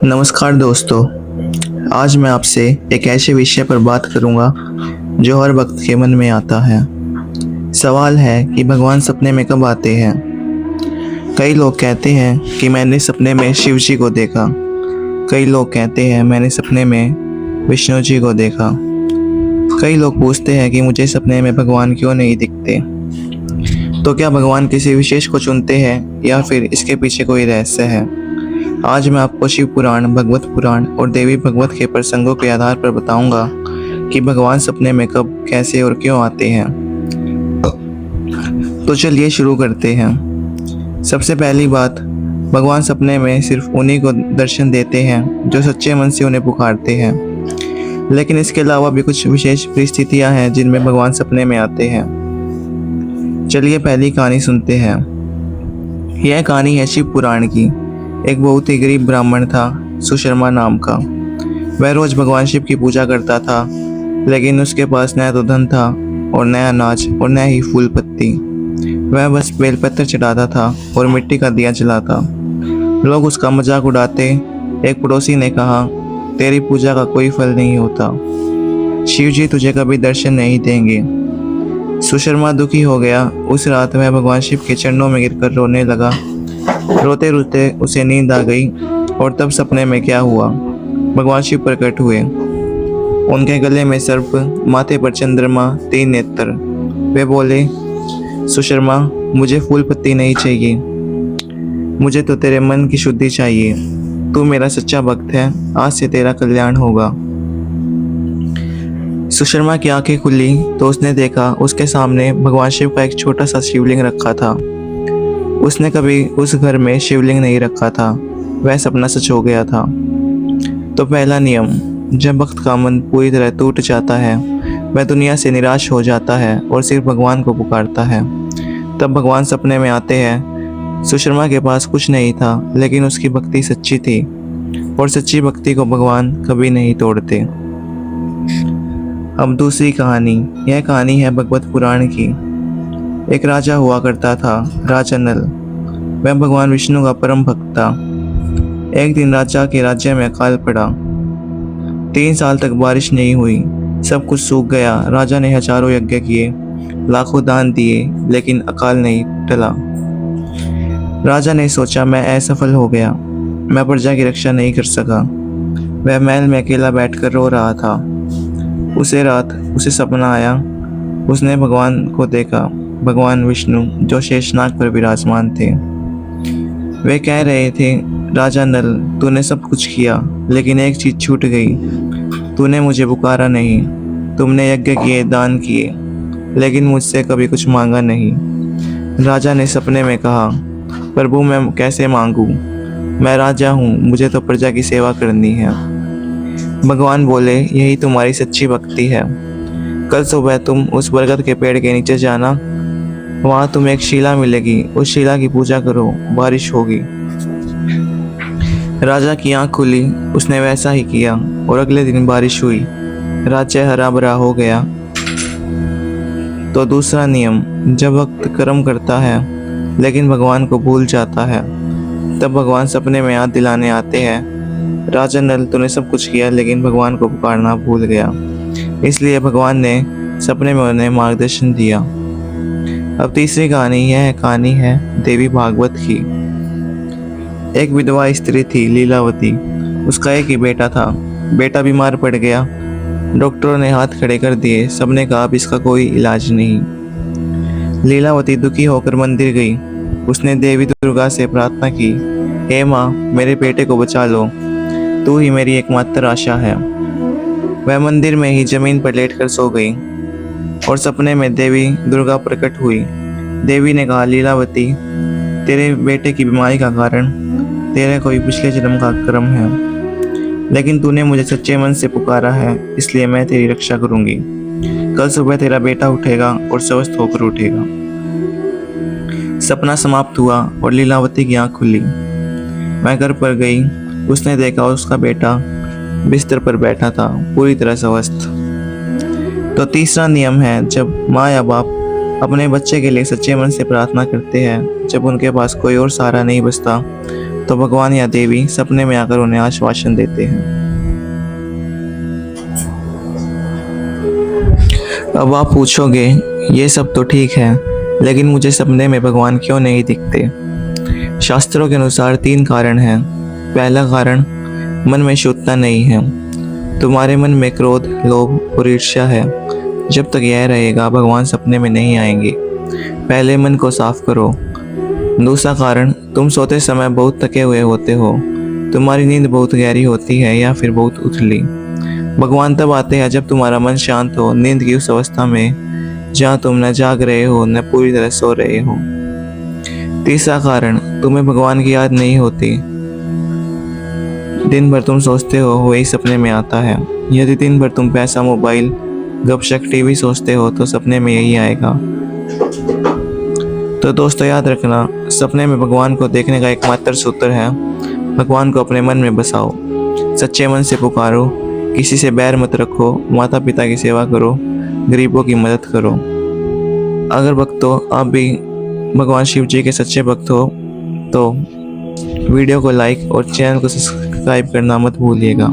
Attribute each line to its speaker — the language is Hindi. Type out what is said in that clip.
Speaker 1: नमस्कार दोस्तों। आज मैं आपसे एक ऐसे विषय पर बात करूंगा जो हर वक्त के मन में आता है। सवाल है कि भगवान सपने में कब आते हैं। कई लोग कहते हैं कि मैंने सपने में शिव जी को देखा। कई लोग कहते हैं मैंने सपने में विष्णु जी को देखा। कई लोग पूछते हैं कि मुझे सपने में भगवान क्यों नहीं दिखते। तो क्या भगवान किसी विशेष को चुनते हैं या फिर इसके पीछे कोई रहस्य है। आज मैं आपको शिव पुराण, भगवत पुराण और देवी भगवत के प्रसंगों के आधार पर बताऊंगा कि भगवान सपने में कब, कैसे और क्यों आते हैं। तो चलिए शुरू करते हैं। सबसे पहली बात, भगवान सपने में सिर्फ उन्हीं को दर्शन देते हैं जो सच्चे मन से उन्हें पुकारते हैं। लेकिन इसके अलावा भी कुछ विशेष परिस्थितियां हैं जिनमें भगवान सपने में आते हैं। चलिए पहली कहानी सुनते हैं। यह कहानी है शिव पुराण की। एक बहुत ही गरीब ब्राह्मण था, सुशर्मा नाम का। वह रोज भगवान शिव की पूजा करता था, लेकिन उसके पास न तो धन था और न अनाज और न ही फूल पत्ती। वह बस बेलपत्र चढ़ाता था और मिट्टी का दिया जलाता। लोग उसका मजाक उड़ाते। एक पड़ोसी ने कहा, तेरी पूजा का कोई फल नहीं होता, शिव जी तुझे कभी दर्शन नहीं देंगे। सुशर्मा दुखी हो गया। उस रात वह भगवान शिव के चरणों में गिरकर रोने लगा। रोते रोते उसे नींद आ गई और तब सपने में क्या हुआ, भगवान शिव प्रकट हुए। उनके गले में सर्प, माथे पर चंद्रमा, 3 नेत्र। वे बोले, सुशर्मा, मुझे फूल पत्ती नहीं चाहिए, मुझे तो तेरे मन की शुद्धि चाहिए। तू मेरा सच्चा भक्त है, आज से तेरा कल्याण होगा। सुशर्मा की आंखें खुली तो उसने देखा उसके सामने भगवान शिव का एक छोटा सा शिवलिंग रखा था। उसने कभी उस घर में शिवलिंग नहीं रखा था। वह सपना सच हो गया था। तो पहला नियम, जब भक्त का मन पूरी तरह टूट जाता है, वह दुनिया से निराश हो जाता है और सिर्फ भगवान को पुकारता है, तब भगवान सपने में आते हैं। सुशर्मा के पास कुछ नहीं था, लेकिन उसकी भक्ति सच्ची थी और सच्ची भक्ति को भगवान कभी नहीं तोड़ते। अब दूसरी कहानी। यह कहानी है भगवत पुराण की। एक राजा हुआ करता था, राजा नल। वह भगवान विष्णु का परम भक्त था। एक दिन राजा के राज्य में अकाल पड़ा। 3 साल तक बारिश नहीं हुई, सब कुछ सूख गया। राजा ने हजारों यज्ञ किए, लाखों दान दिए, लेकिन अकाल नहीं टला। राजा ने सोचा, मैं असफल हो गया, मैं प्रजा की रक्षा नहीं कर सका। वह महल में अकेला बैठकर रो रहा था। उसे रात उसे सपना आया। उसने भगवान को देखा, भगवान विष्णु जो शेषनाग पर विराजमान थे। वे कह रहे थे, राजा नल, तूने सब कुछ किया, लेकिन एक चीज छूट गई। तूने मुझे पुकारा नहीं। तुमने यज्ञ किए, दान किए, लेकिन मुझसे कभी कुछ मांगा नहीं। राजा ने सपने में कहा, प्रभु मैं कैसे मांगू, मैं राजा हूँ, मुझे तो प्रजा की सेवा करनी है। भगवान बोले, यही तुम्हारी सच्ची भक्ति है। कल सुबह तुम उस बरगद के पेड़ के नीचे जाना, वहां तुम्हें एक शिला मिलेगी, उस शिला की पूजा करो, बारिश होगी। राजा की आंख खुली, उसने वैसा ही किया और अगले दिन बारिश हुई। राज्य हरा भरा हो गया। तो दूसरा नियम, जब भक्त कर्म करता है लेकिन भगवान को भूल जाता है, तब भगवान सपने में याद दिलाने आते हैं, राजा नल, तूने सब कुछ किया, लेकिन भगवान को पुकारना भूल गया। इसलिए भगवान ने सपने में उन्हें मार्गदर्शन दिया। अब तीसरी कहानी। यह कहानी है देवी भागवत की। एक विधवा स्त्री थी, लीलावती। उसका एक ही बेटा था। बेटा बीमार पड़ गया। डॉक्टरों ने हाथ खड़े कर दिए। सबने कहा, अब इसका कोई इलाज नहीं। लीलावती दुखी होकर मंदिर गई। उसने देवी दुर्गा से प्रार्थना की, हे माँ, मेरे बेटे को बचा लो, तू ही मेरी एकमात्र आशा है। वह मंदिर में ही जमीन पर लेटकर सो गई और सपने में देवी दुर्गा प्रकट हुई। देवी ने कहा, लीलावती, तेरे बेटे की बीमारी का कारण तेरे कोई पिछले जन्म का कर्म है, लेकिन तूने मुझे सच्चे मन से पुकारा है, इसलिए मैं तेरी रक्षा करूंगी। कल सुबह तेरा बेटा उठेगा और स्वस्थ होकर उठेगा। सपना समाप्त हुआ और लीलावती की आंख खुली। वह घर पर गई। उसने देखा उसका बेटा बिस्तर पर बैठा था, पूरी तरह स्वस्थ। तो तीसरा नियम है, जब माँ या बाप अपने बच्चे के लिए सच्चे मन से प्रार्थना करते हैं, जब उनके पास कोई और सहारा नहीं बचता, तो भगवान या देवी सपने में आकर उन्हें आश्वासन देते हैं। अब आप पूछोगे, ये सब तो ठीक है, लेकिन मुझे सपने में भगवान क्यों नहीं दिखते? शास्त्रों के अनुसार 3 कारण हैं। पहला कारण, मन में शुद्धता नहीं है। तुम्हारे मन में क्रोध, लोभ और ईर्ष्या है। जब तक यह रहेगा भगवान सपने में नहीं आएंगे। पहले मन को साफ करो। दूसरा कारण, तुम सोते समय बहुत थके हुए होते हो। तुम्हारी नींद बहुत गहरी होती है या फिर बहुत उथली। भगवान तब आते हैं जब तुम्हारा मन शांत हो, नींद की उस अवस्था में जहाँ तुम न जाग रहे हो न पूरी तरह सो रहे हो। तीसरा कारण, तुम्हें भगवान की याद नहीं होती। दिन भर तुम सोचते हो, वही सपने में आता है। यदि दिन भर तुम पैसा, मोबाइल, गपशप, टीवी सोचते हो तो सपने में यही आएगा। तो दोस्तों याद रखना, सपने में भगवान को देखने का एकमात्र सूत्र है, भगवान को अपने मन में बसाओ, सच्चे मन से पुकारो, किसी से बैर मत रखो, माता पिता की सेवा करो, गरीबों की मदद करो। अगर भक्तों आप भी भगवान शिव जी के सच्चे भक्त हो तो वीडियो को लाइक और चैनल को सब्सक्राइब करना मत भूलिएगा।